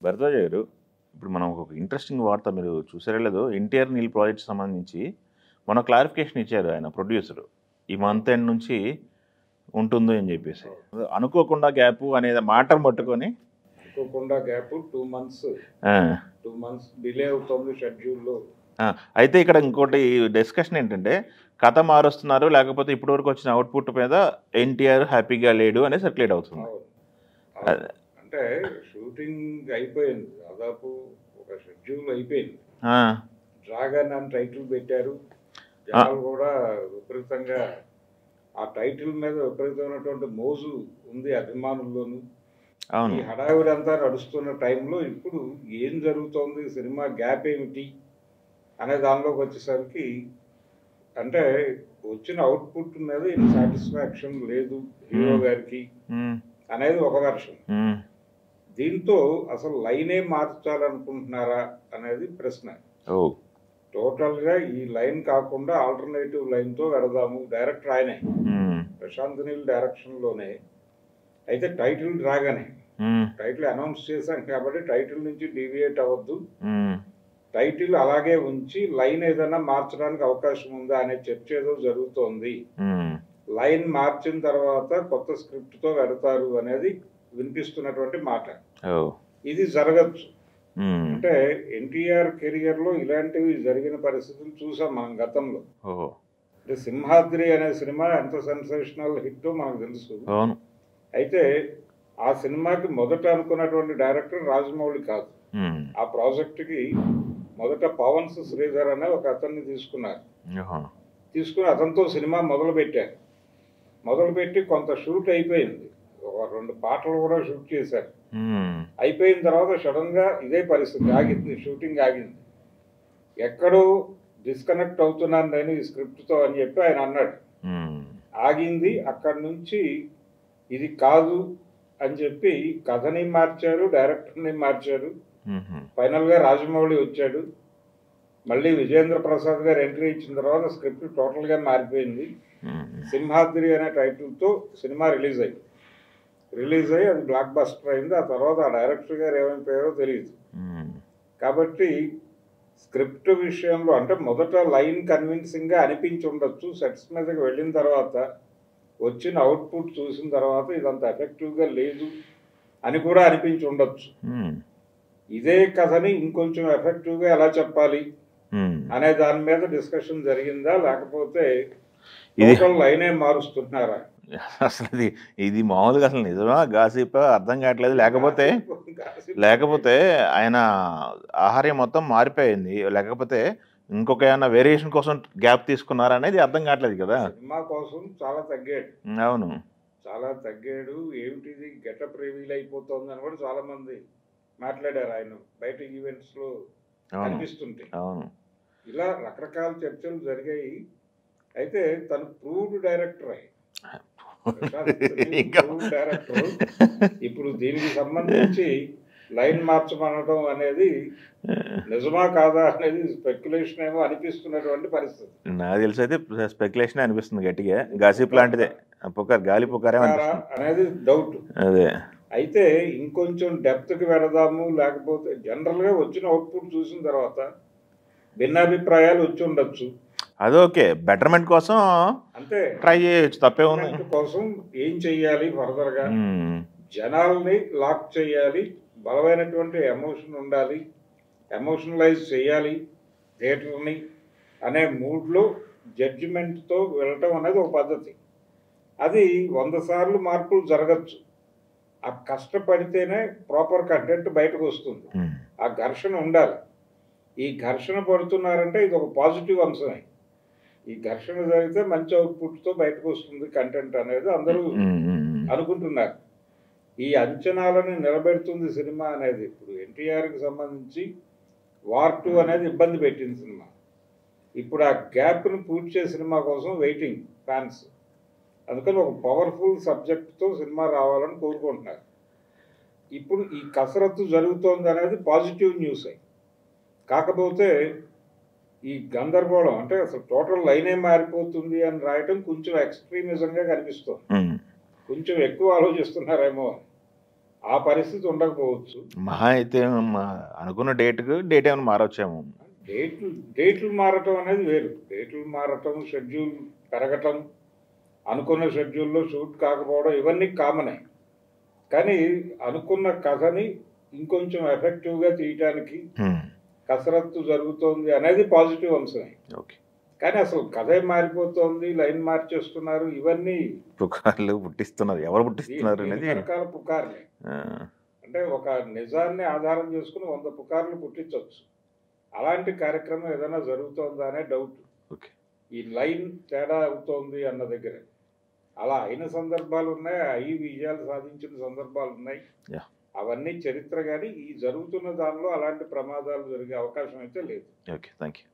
భరద్వాజ్ గారు, ఇప్పుడు మనం ఒక ఇంట్రెస్టింగ్ వార్త మీరు చూసారో లేదో, ఎన్టీఆర్ నీల్ ప్రాజెక్ట్ సంబంధించి మన క్లారిఫికేషన్ ఇచ్చారు ఆయన ప్రొడ్యూసర్. ఈ మంత్ ఎండ్ నుంచి ఉంటుంది అని చెప్పేసి. అనుకోకుండా గ్యాప్ అనేది మాట పట్టుకొని అనుకోకుండా గ్యాప్ 2 months ఆ, 2 months డిలే అవుతుంది షెడ్యూల్లో. అయితే ఇక్కడ ఇంకోటి డిస్కషన్ ఏంటంటే, కథ మారుస్తున్నారు, లేకపోతే ఇప్పటివరకు వచ్చిన అవుట్పుట్ మీద ఎన్టీఆర్ హ్యాపీగా లేడు అనేది సర్క్యులేట్ అవుతుంది. అంటే షూటింగ్ అయిపోయింది, దాదాపు ఒక షెడ్యూల్ అయిపోయింది. ఆ, డ్రాగన్ అని టైటిల్ పెట్టారు. జనాలు కూడా విపరీతంగా ఆ టైటిల్ మీద విపరీతమైనటువంటి మోజు ఉంది అభిమానుల్లోనూ. అవును. ఈ హడావిడి అంతా నడుస్తున్న టైంలో ఇప్పుడు ఏం జరుగుతోంది, సినిమా గ్యాప్ ఏమిటి అనే దానిలోకి వచ్చేసరికి, అంటే వచ్చిన అవుట్పుట్ మీద సాటిస్ఫాక్షన్ లేదు హీరో గారికి అనేది ఒక వెర్షన్. దీంతో అసలు లైనే మార్చాలనుకుంటున్నారా అనేది ప్రశ్న. టోటల్గా ఈ లైన్ కాకుండా ఆల్టర్నేటివ్ లైన్తో వెళదాము. డైరెక్టర్ ఆయనే, ప్రశాంత్ నీల్ డైరెక్షన్లోనే. అయితే టైటిల్ డ్రాగనే, టైటిల్ అనౌన్స్ చేశాం కాబట్టి టైటిల్ నుంచి డీవియేట్ అవ్వద్దు, టైటిల్ అలాగే ఉంచి లైన్ ఏదైనా మార్చడానికి అవకాశం ఉందా అనే చర్చ ఏదో జరుగుతోంది. లైన్ మార్చిన తర్వాత కొత్త స్క్రిప్ట్ తో వెడతారు అనేది వినిపిస్తున్నటువంటి మాట. ఇది జరగచ్చు. అంటే ఎన్టీఆర్ కెరియర్ లో ఇలాంటివి జరిగిన పరిస్థితులు చూసాం మనం గతంలో. అంటే సింహాద్రి అనే సినిమా ఎంత సెన్సేషనల్ హిట్ మనకు తెలుసు. అయితే ఆ సినిమాకి మొదట అనుకున్నటువంటి డైరెక్టర్ రాజమౌళి కాదు. ఆ ప్రాజెక్ట్ కి మొదట పవన్ శ్రీధర్ అనే ఒక అతన్ని తీసుకున్నారు. తీసుకుని అతనితో సినిమా మొదలుపెట్టి కొంత షూట్ అయిపోయింది, ఒక 2 పాటలు కూడా షూట్ చేశారు. అయిపోయిన తర్వాత సడన్ గా ఇదే పరిస్థితి, ఆగింది, షూటింగ్ ఆగింది. ఎక్కడో డిస్కనెక్ట్ అవుతున్నాను నేను ఈ స్క్రిప్ట్ తో అని చెప్పి ఆయన అన్నాడు. ఆగింది. అక్కడి నుంచి ఇది కాదు అని చెప్పి కథని మార్చారు, డైరెక్టర్ని మార్చారు. ఫైనల్ గా రాజమౌళి వచ్చాడు. మళ్ళీ విజేంద్ర ప్రసాద్ గారు ఎంట్రీ ఇచ్చిన తర్వాత స్క్రిప్ట్ టోటల్ గా మారిపోయింది. సింహాద్రి అనే టైటిల్ తో సినిమా రిలీజ్ అయ్యి అది బ్లాక్ బస్టర్ అయింది. ఆ తర్వాత ఆ డైరెక్టర్ గారు ఏమైపోయారో తెలియదు. కాబట్టి స్క్రిప్ట్ విషయంలో అంటే మొదట లైన్ కన్విన్సింగ్ గా అనిపించి ఉండొచ్చు, సెట్స్ మీదకి వెళ్ళిన తర్వాత వచ్చిన అవుట్పుట్ చూసిన తర్వాత ఇదంత ఎఫెక్టివ్ గా లేదు అని కూడా అనిపించి ఉండొచ్చు. ఇదే కథని ఇంకొంచెం ఎఫెక్టివ్ గా ఎలా చెప్పాలి అనే దాని మీద డిస్కషన్ జరిగిందా, లేకపోతే లైనే మారుస్తున్నారా? అసలు ఇది మామూలుగా అసలు నిజమా గాసిప్ అర్థం కావట్లేదు. లేకపోతే ఆయన ఆహార్యం మొత్తం మారిపోయింది, లేకపోతే ఇంకొక ఏమన్నా వేరియేషన్ కోసం గ్యాప్ తీసుకున్నారా అనేది అర్థం కావట్లేదు కదా. సినిమా కోసం చాలా తగ్గాడు. అవును, చాలా తగ్గాడు. ఏమిటిది గెటప్ రివీల్ అయిపోతుంది అని కూడా చాలా మంది మాట్లాడారు ఆయన బయట ఈవెంట్స్ లో కనిపిస్తుంటే. ఇలా రకరకాల చర్చలు జరిగాయి. అయితే తను ప్రూవ్డ్ డైరెక్టర్ ఇప్పుడు దీనికి సంబంధించి లైన్ మార్చమనడం అనేది నిజమా కాదా అనేది స్పెక్యులేషన్ ఏమో అనిపిస్తున్నటువంటి పరిస్థితి. నాకు తెలిసి అయితే స్పెక్యులేషన్ అనిపిస్తుంది గట్టిగా, గాసిప్ లాంటిదే, గాలి పుకారే అనేది డౌట్. అదే. అయితే ఇంకొంచెం డెప్త్కి వెళదాము, లేకపోతే జనరల్గా వచ్చిన అవుట్పుట్ చూసిన తర్వాత భిన్నాభిప్రాయాలు వచ్చి ఉండొచ్చు. అదొకే, బెటర్మెంట్ కోసం అంటే ట్రై చేయొచ్చు, తప్పే ఉంది. కోసం ఏం చెయ్యాలి ఫర్దర్గా, జనాల్ని లాక్ చేయాలి, బలమైనటువంటి ఎమోషన్ ఉండాలి, ఎమోషనలైజ్ చేయాలి థియేటర్ని అనే మూడ్లో జడ్జిమెంట్తో వెళ్ళటం అనేది ఒక పద్ధతి. అది 100 సార్లు మార్పులు జరగచ్చు. ఆ కష్టపడితేనే ప్రాపర్ కంటెంట్ బయటకు వస్తుంది. ఆ ఘర్షణ ఉండాలి. ఈ ఘర్షణ పడుతున్నారంటే ఇది ఒక పాజిటివ్ అంశమే. ఈ ఘర్షణ జరిగితే మంచి అవుట్పుట్తో బయటకు వస్తుంది కంటెంట్ అనేది అందరూ అనుకుంటున్నారు. ఈ అంచనాలను నిలబెడుతుంది సినిమా అనేది. ఇప్పుడు ఎన్టీఆర్కి సంబంధించి వార్ 2 అనేది ఇబ్బంది పెట్టింది సినిమా. ఇప్పుడు ఆ గ్యాప్ను పూడ్చే సినిమా కోసం వెయిటింగ్ ఫ్యాన్స్. అందుకని ఒక పవర్ఫుల్ సబ్జెక్ట్తో సినిమా రావాలని కోరుకుంటున్నారు. ఇప్పుడు ఈ కసరత్తు జరుగుతోంది అనేది పాజిటివ్ న్యూస్. కాకపోతే ఈ గందరగోళం అంటే అసలు టోటల్ లైనే మారిపోతుంది అని రాయటం కొంచెం ఎక్స్ట్రీమిజంగా కనిపిస్తుంది. కొంచెం ఎక్కువ ఆలోచిస్తున్నారేమో. ఆ పరిస్థితి ఉండకపోవచ్చు. మహా అయితే అనుకున్న డేట్ ఏమైనా మారొచ్చేమో. డేట్లు మారటం అనేది వేరు. డేట్లు మారటం, షెడ్యూల్ పెరగటం, అనుకున్న షెడ్యూల్‌లో షూట్ కాకపోవడం ఇవన్నీ కామనే. కానీ అనుకున్న కథని ఇంకొంచెం ఎఫెక్టివ్‌గా తీయటానికి కసరత్తు జరుగుతోంది అనేది పాజిటివ్ అంశమే. ఓకే. కానీ అసలు కథే మారిపోతోంది, లైన్ మార్చేస్తున్నారు, ఇవన్నీ పుకార్లు పుట్టిస్తున్నారు. ఎవరు పుట్టిస్తున్నారు దీని అనేది వెనకాల పుకార్లే. అంటే ఒక నిజాన్ని ఆధారం చేసుకొని 100 పుకార్లు పుట్టించొచ్చు. అలాంటి కార్యక్రమం ఏదైనా జరుగుతోందా అనే డౌట్. ఓకే. ఈ లైన్ తేడా అవుతోంది అన్న దగ్గర. అలా అయిన సందర్భాలున్నాయి. అయి విజయాలు సాధించిన సందర్భాలున్నాయి. యాహ్! అవన్నీ చరిత్ర గాని, ఈ జరుగుతున్న దానిలో అలాంటి ప్రమాదాలు జరిగే అవకాశం అయితే లేదు. ఓకే. Thank you.